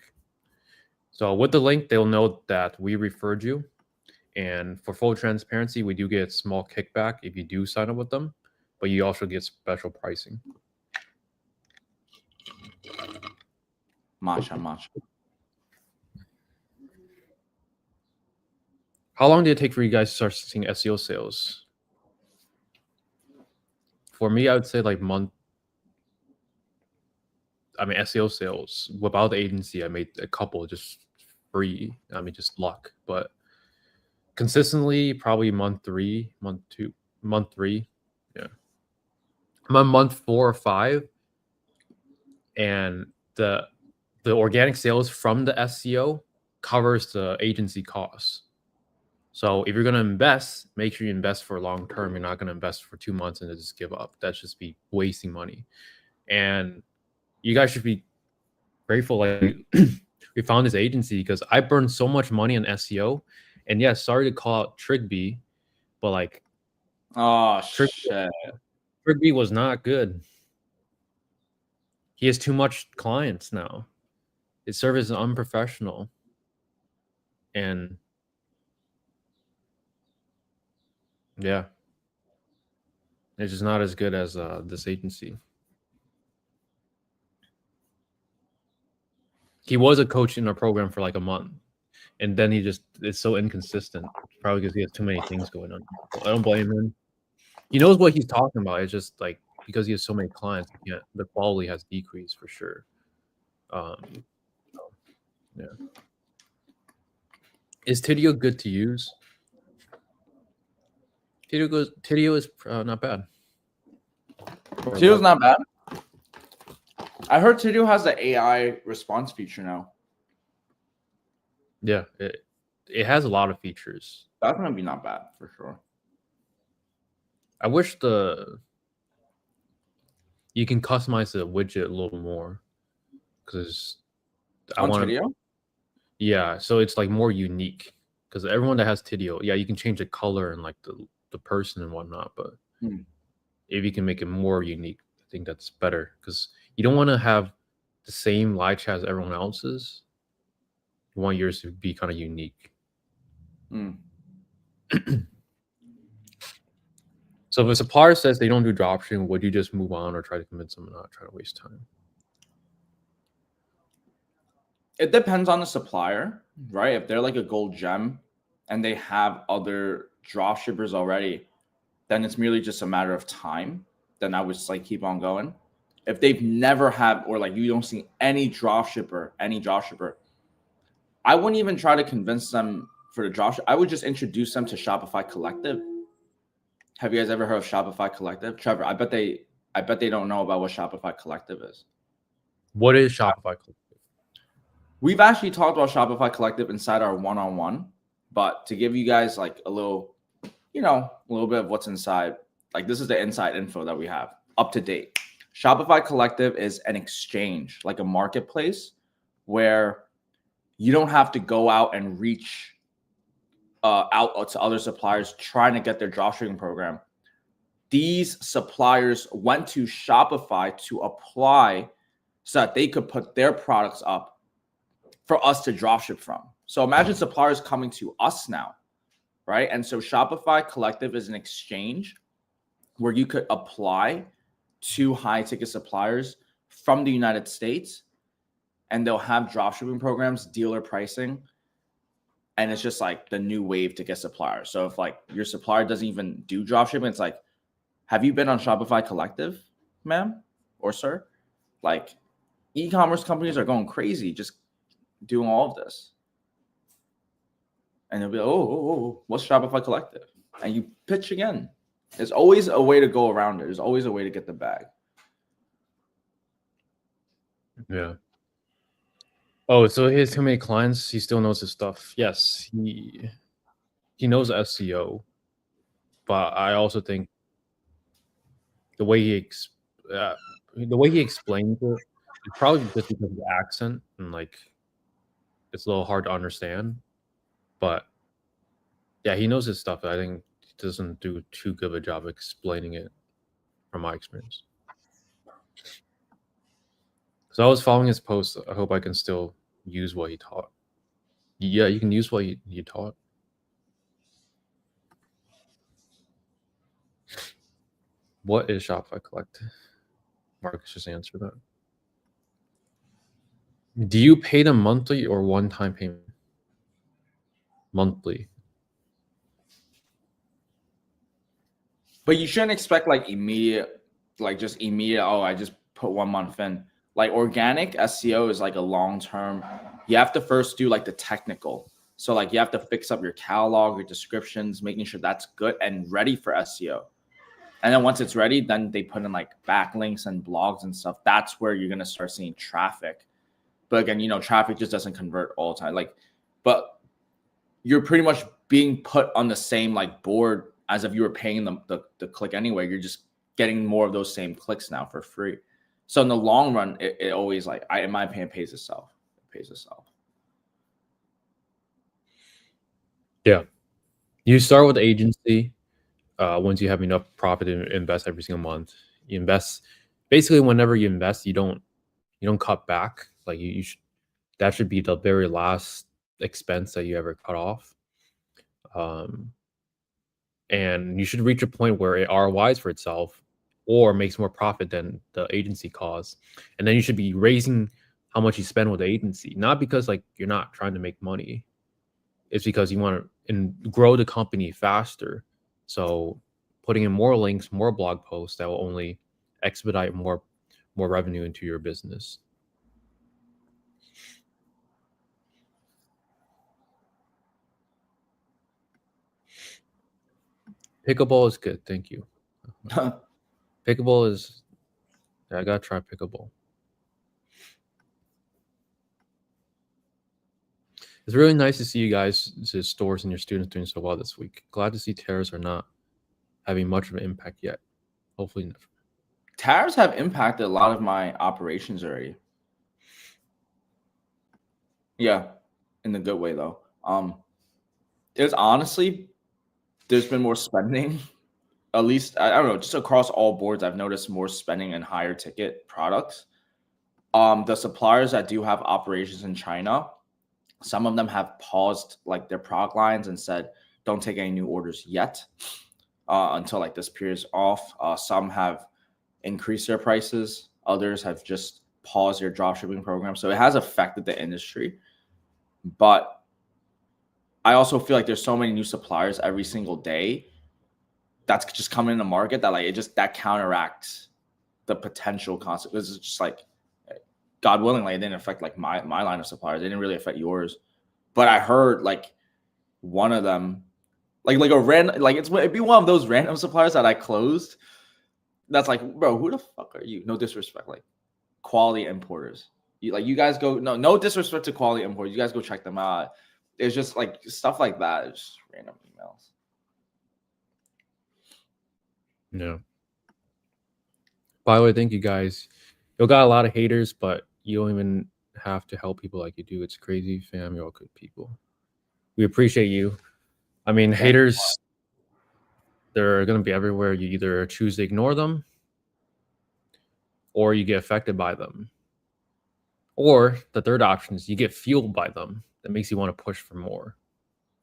So with the link, they'll know that we referred you. And for full transparency, we do get a small kickback if you do sign up with them, but you also get special pricing. Matcha. How long did it take for you guys to start seeing SEO sales? For me, I would say like month. I mean, SEO sales without the agency, I made a couple just free. I mean, just luck, but consistently, probably month 3, month 2, month 3. Yeah. I'm on month 4 or 5. And the organic sales from the SEO covers the agency costs. So if you're going to invest, make sure you invest for long term. You're not going to invest for 2 months and then just give up. That's just be wasting money. And you guys should be grateful like we found this agency because I burned so much money on SEO. And yeah, sorry to call out Trigby, but like, oh shit, Trigby was not good. He has too much clients now. His service is unprofessional, and yeah, it's just not as good as this agency. He was a coach in our program for like a month, and then he just is so inconsistent. Probably because he has too many things going on. I don't blame him. He knows what he's talking about. It's just like because he has so many clients, the quality has decreased for sure. Yeah. Is Tidio good to use? Tidio is not bad. Tidio's not bad. I heard Tidio has the AI response feature now. Yeah, it has a lot of features. That's gonna be not bad for sure. I wish you can customize the widget a little more because I want Tidio. Yeah, so it's like more unique because everyone that has Tidio, yeah, you can change the color and like the person and whatnot, but if you can make it more unique, I think that's better because you don't want to have the same live chat as everyone else's. You want yours to be kind of unique. So if a supplier says they don't do dropshipping, would you just move on or try to convince them not try to waste time? It depends on the supplier, right? If they're like a gold gem and they have other dropshippers already, then it's merely just a matter of time. Then I would just like keep on going. If they've never had, or like you don't see any dropshipper, I wouldn't even try to convince them for the dropship. I would just introduce them to Shopify Collective. Have you guys ever heard of Shopify Collective? Trevor, I bet they don't know about what Shopify Collective is. What is Shopify Collective? We've actually talked about Shopify Collective inside our one-on-one, but to give you guys like a little bit of what's inside, like this is the inside info that we have up to date. Shopify Collective is an exchange, like a marketplace where you don't have to go out and reach out to other suppliers trying to get their dropshipping program. These suppliers went to Shopify to apply so that they could put their products up for us to dropship from. So imagine suppliers coming to us now, right? And so Shopify Collective is an exchange where you could apply to high ticket suppliers from the United States, and they'll have dropshipping programs, dealer pricing, and it's just like the new wave to get suppliers. So if like your supplier doesn't even do dropshipping, it's like, have you been on Shopify Collective, ma'am or sir? Like, e-commerce companies are going crazy just doing all of this. And they'll be like, oh, what's Shopify Collective? And you pitch again. There's always a way to go around it. There's always a way to get the bag. Yeah. Oh, so he has too many clients. He still knows his stuff. Yes, he knows SEO, but I also think the way he explains it, it's probably just because of the accent and like it's a little hard to understand. But yeah, he knows his stuff. I think he doesn't do too good of a job explaining it, from my experience. So I was following his posts. I hope I can still use what he taught. Yeah, you can use what he taught. What is Shopify Collective? Marcus just answered that. Do you pay them monthly or one-time payment? Monthly. But you shouldn't expect like immediate, oh, I just put 1 month in. Like organic SEO is like a long-term. You have to first do like the technical. So like you have to fix up your catalog, your descriptions, making sure that's good and ready for SEO. And then once it's ready, then they put in like backlinks and blogs and stuff. That's where you're going to start seeing traffic. But again, you know, traffic just doesn't convert all the time. Like, but you're pretty much being put on the same like board as if you were paying them the click anyway. You're just getting more of those same clicks now for free. So in the long run, it always like, in my opinion, pays itself. It pays itself. Yeah. You start with agency. Once you have enough profit to invest every single month, you invest. Basically, whenever you invest, you don't cut back. Like you should. That should be the very last expense that you ever cut off. And you should reach a point where it ROIs for itself or makes more profit than the agency costs. And then you should be raising how much you spend with the agency, not because like you're not trying to make money. It's because you want to grow the company faster. So putting in more links, more blog posts that will only expedite more revenue into your business. Pickleball is good. Thank you. Pickleball is, I gotta try pickleball. It's really nice to see you guys, the stores and your students doing so well this week. Glad to see tariffs are not having much of an impact yet. Hopefully never. Tariffs have impacted a lot of my operations already. Yeah, in the good way though. There's been more spending. At least I don't know, just across all boards, I've noticed more spending in higher ticket products. The suppliers that do have operations in China, some of them have paused like their product lines and said, don't take any new orders yet until like this period's off. Some have increased their prices. Others have just paused their dropshipping program. So it has affected the industry. But I also feel like there's so many new suppliers every single day that's just coming in the market that like that counteracts the potential consequences. It's just like, God willing, like it didn't affect like my line of suppliers. It didn't really affect yours. But I heard like one of them, like a random, like it'd be one of those random suppliers that I closed. That's like, bro, who the fuck are you? No disrespect, like quality importers. You guys go, no disrespect to quality importers. You guys go check them out. It's just like stuff like that. It's just random emails. Yeah. By the way, thank you guys. You got a lot of haters, but you don't even have to help people like you do. It's crazy, fam. You're all good people. We appreciate you. I mean, haters, they're going to be everywhere. You either choose to ignore them or you get affected by them. Or the third option is you get fueled by them. That makes you want to push for more.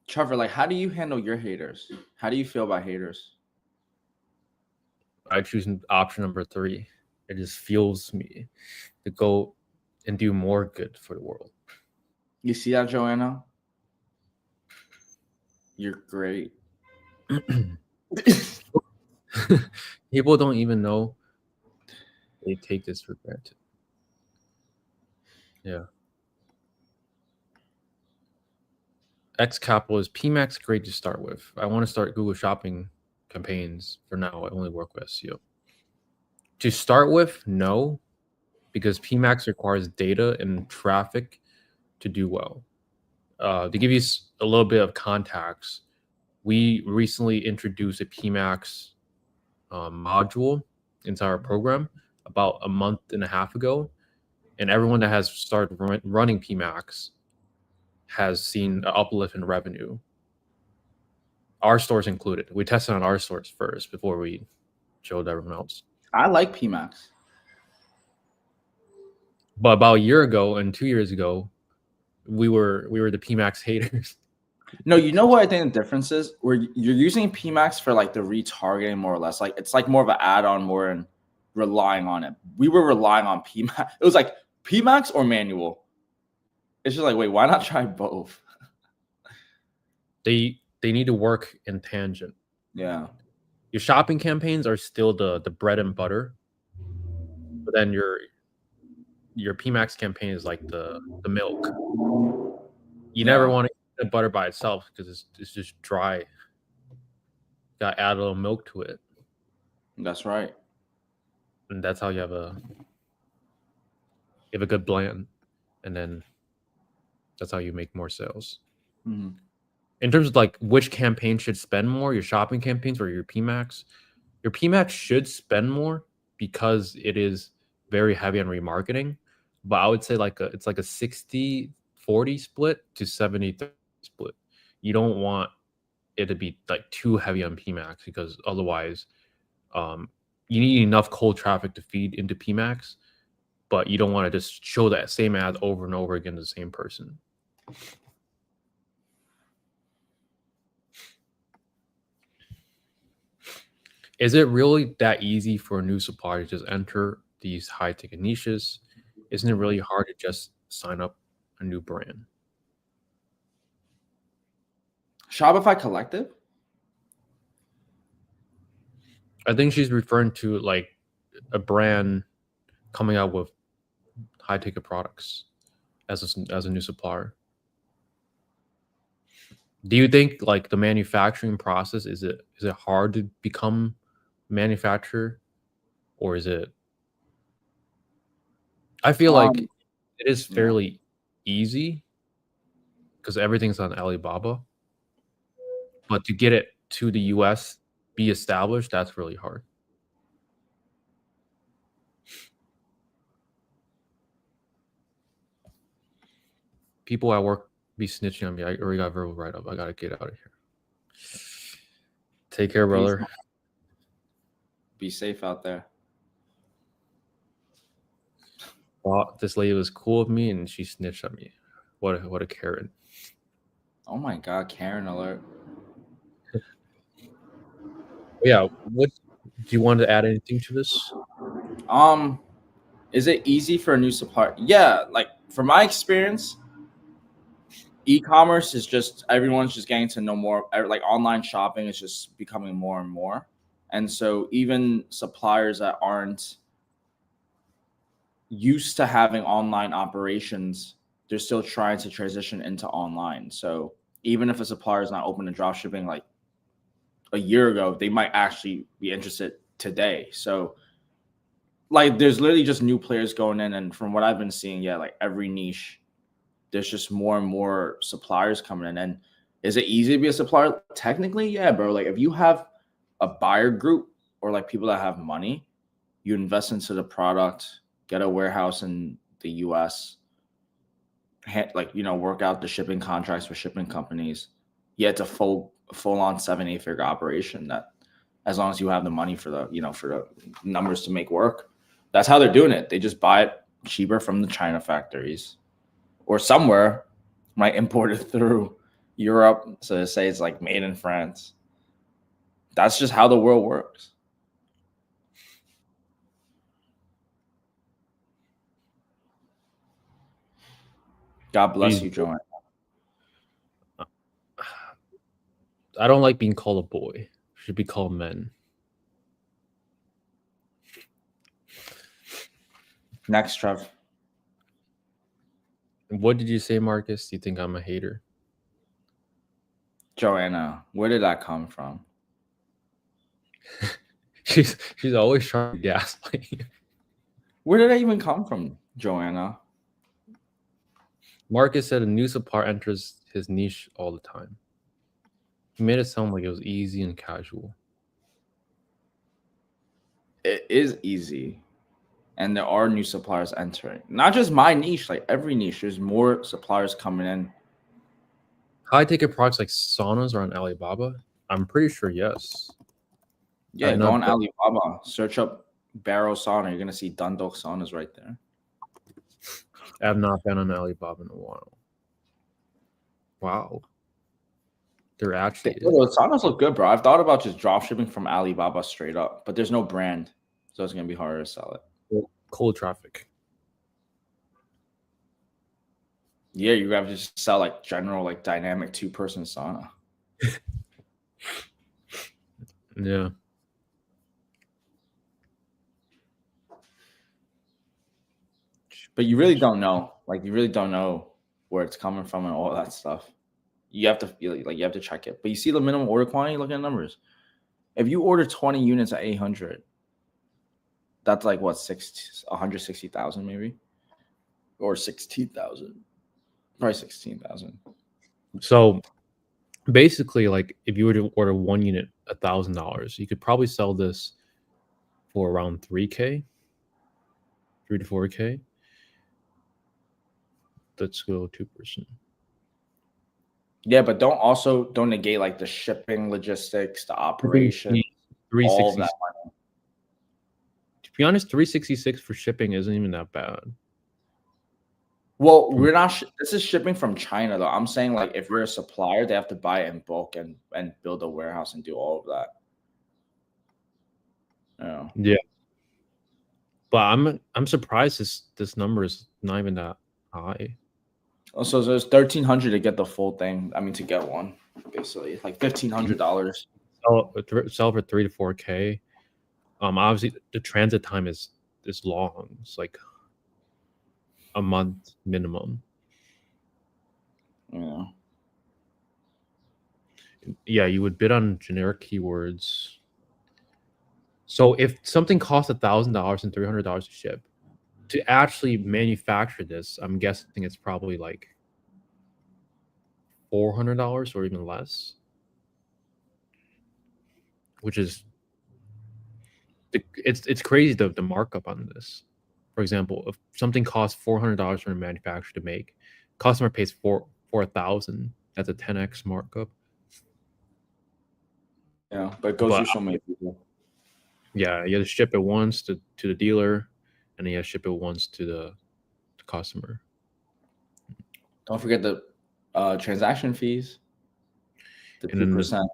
Trevor, like, how do you handle your haters? How do you feel about haters? I choose option number 3. It just fuels me to go and do more good for the world. You see that, Joanna? You're great. People don't even know they take this for granted. Yeah. X Capital is PMAX great to start with. I want to start Google Shopping campaigns. For now, I only work with SEO. To start with, no, because PMAX requires data and traffic to do well. To give you a little bit of context, we recently introduced a PMAX module into our program about a month and a half ago, and everyone that has started running PMAX has seen an uplift in revenue. Our stores included. We tested on our stores first before we showed everyone else. I like PMAX. But about a year ago and 2 years ago, we were the PMAX haters. No, you know what I think the difference is? Where you're using PMAX for like the retargeting more or less. Like it's like more of an add-on more and relying on it. We were relying on PMAX. It was like PMAX or manual. It's just like, wait, why not try both? They need to work in tangent. Yeah. Your shopping campaigns are still the bread and butter, but then your PMAX campaign is like the milk. You never want to eat the butter by itself because it's just dry. Got to add a little milk to it. That's right. And that's how you have a good blend, and then that's how you make more sales. Mm-hmm. In terms of like which campaign should spend more, your shopping campaigns or your PMAX should spend more because it is very heavy on remarketing. But I would say it's like a 60-40 split to 70-30 split. You don't want it to be like too heavy on PMAX because otherwise you need enough cold traffic to feed into PMAX, but you don't want to just show that same ad over and over again to the same person. Is it really that easy for a new supplier to just enter these high-ticket niches? Isn't it really hard to just sign up a new brand? Shopify Collective? I think she's referring to like a brand coming out with high-ticket products as a new supplier. Do you think like the manufacturing process is it hard to become manufacturer, or is it? I feel like it is fairly easy because everything's on Alibaba, but to get it to the US, be established, that's really hard. People at work be snitching on me. I already got verbal write-up. I gotta get out of here. Take care, brother. Be safe out there. Well, this lady was cool with me and she snitched on me. What a Karen. Oh my God, Karen alert. Yeah, what do you want to add anything to this? Is it easy for a new supplier? Yeah, like from my experience, e-commerce is just everyone's just getting to know more. Like online shopping is just becoming more and more. And so even suppliers that aren't used to having online operations, they're still trying to transition into online. So even if a supplier is not open to dropshipping like a year ago, they might actually be interested today. So like there's literally just new players going in. And from what I've been seeing, yeah, like every niche, there's just more and more suppliers coming in. And is it easy to be a supplier? Technically, yeah, bro. Like if you have a buyer group or like people that have money, you invest into the product, get a warehouse in the US, like, you know, work out the shipping contracts with shipping companies. Yeah, it's a full on 7-8 figure operation that as long as you have the money for the, you know, for the numbers to make work. That's how they're doing it. They just buy it cheaper from the China factories or somewhere, might import it through Europe. So to say it's like made in France. That's just how the world works. God bless you, Joanne. I don't like being called a boy. Should be called men. Next, Trev. What did you say, Marcus? You think I'm a hater? Joanna, where did that come from? she's always trying to gaslight you. Where did that even come from, Joanna? Marcus said a new supplier enters his niche all the time. He made it sound like it was easy and casual. It is easy. And there are new suppliers entering. Not just my niche, like every niche. There's more suppliers coming in. High ticket products like saunas are on Alibaba? I'm pretty sure yes. Yeah, go on Alibaba, search up Barrow Sauna. You're gonna see Dundalk saunas right there. I have not been on Alibaba in a while. Wow. They're actually the saunas look good, bro. I've thought about just drop shipping from Alibaba straight up, but there's no brand, so it's gonna be harder to sell it. Cold traffic. Yeah, you have to just sell like general, like dynamic 2-person sauna. Yeah. But you really don't know. Like you really don't know where it's coming from and all that stuff. You have to feel like you have to check it. But you see the minimum order quantity, look at the numbers. If you order 20 units at 800, that's like what, 160,000 maybe? Or 16,000. Probably 16,000. So basically, like if you were to order one unit $1,000, you could probably sell this for around 3K, 3 to 4K. Let's go 2%. Yeah, but don't negate like the shipping, logistics, the operation, all of that money. To be honest, 366 for shipping isn't even that bad. Well, we're not. This is shipping from China, though. I'm saying like if you're a supplier, they have to buy it in bulk and build a warehouse and do all of that. Yeah. But I'm surprised this number is not even that high. So there's 1,300 to get the full thing. I mean, to get one, basically, like $1,500. Sell for 3 to 4K. Obviously the transit time is long. It's like a month minimum. Yeah. Yeah, you would bid on generic keywords. So if something costs $1,000 and $300 to ship, to actually manufacture this, I'm guessing it's probably like $400 or even less, which is it's crazy the markup on this. For example, if something costs $400 for a manufacturer to make, customer pays $4,000. That's a 10x markup. Yeah, but it goes through so many people. Yeah, you have to ship it once to the dealer, and then you have to ship it once to the customer. Don't forget the transaction fees. The 2%.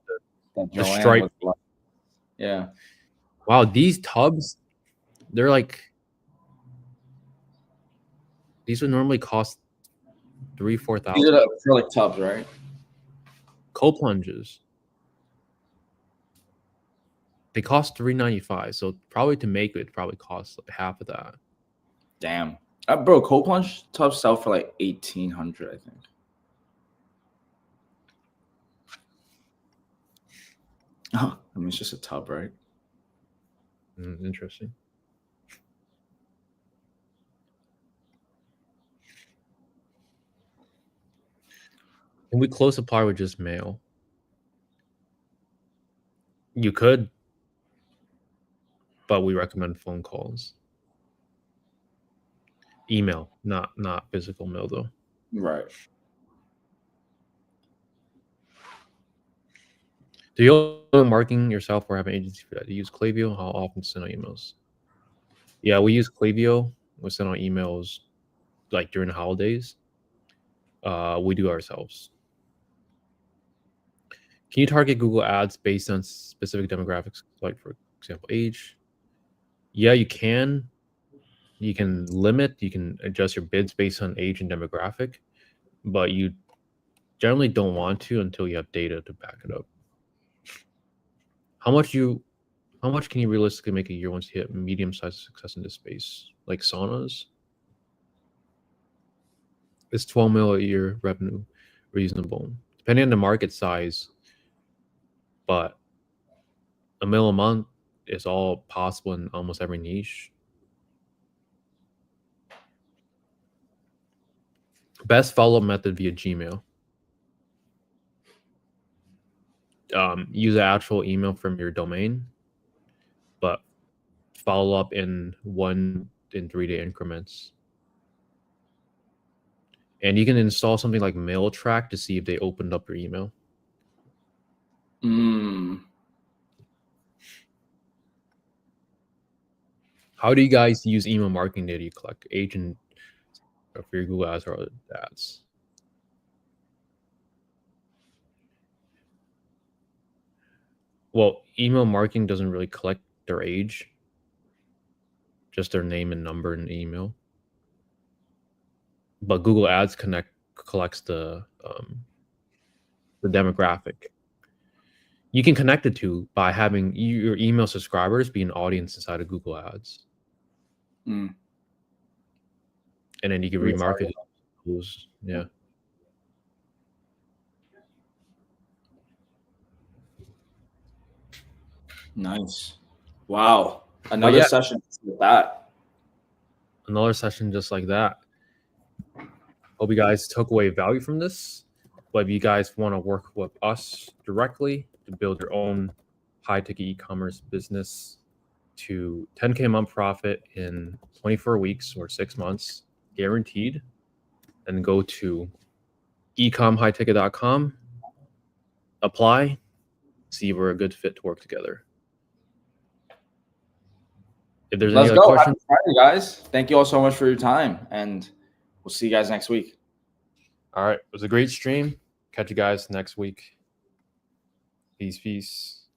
The Stripe. Yeah. Wow, these tubs, they're like, these would normally cost $3,000-$4,000. These are the acrylic tubs, right? Cold plunges. They cost $395, so probably to make it probably costs like half of that. Damn, bro, cold plunge tubs sell for like $1,800, I think. Oh, I mean, it's just a tub, right? Interesting. Can we close supplier with just mail? You could, but we recommend phone calls. Email, not physical mail though. Right. Do you marketing yourself or have an agency for that? Do you use Klaviyo? How often send out emails? Yeah, we use Klaviyo. we send out emails like during the holidays. We do ourselves. Can you target Google Ads based on specific demographics, like for example, age? Yeah, you can. You can adjust your bids based on age and demographic, but you generally don't want to until you have data to back it up. How much can you realistically make a year once you hit medium-sized success in this space? Like saunas? Is 12 mil a year revenue reasonable? Depending on the market size, but $1 mil a month is all possible in almost every niche. Best follow-up method via Gmail. Use an actual email from your domain, but follow up in 1 and 3 day increments. And you can install something like MailTrack to see if they opened up your email. How do you guys use email marketing data you collect? Agent for your Google Ads or other ads? Well, email marketing doesn't really collect their age, just their name and number and email. But Google Ads collects the demographic. You can connect it to by having your email subscribers be an audience inside of Google Ads. And then you can remarket those. Yeah. Nice. Wow. Another session with that. Another session just like that. Hope you guys took away value from this. But if you guys want to work with us directly to build your own high-ticket e-commerce business to 10K a month profit in 24 weeks or 6 months, guaranteed, then go to ecomhighticket.com, apply, see if we're a good fit to work together. If there's any other questions, Happy Friday, guys. Thank you all so much for your time, and we'll see you guys next week. All right. It was a great stream. Catch you guys next week. Peace.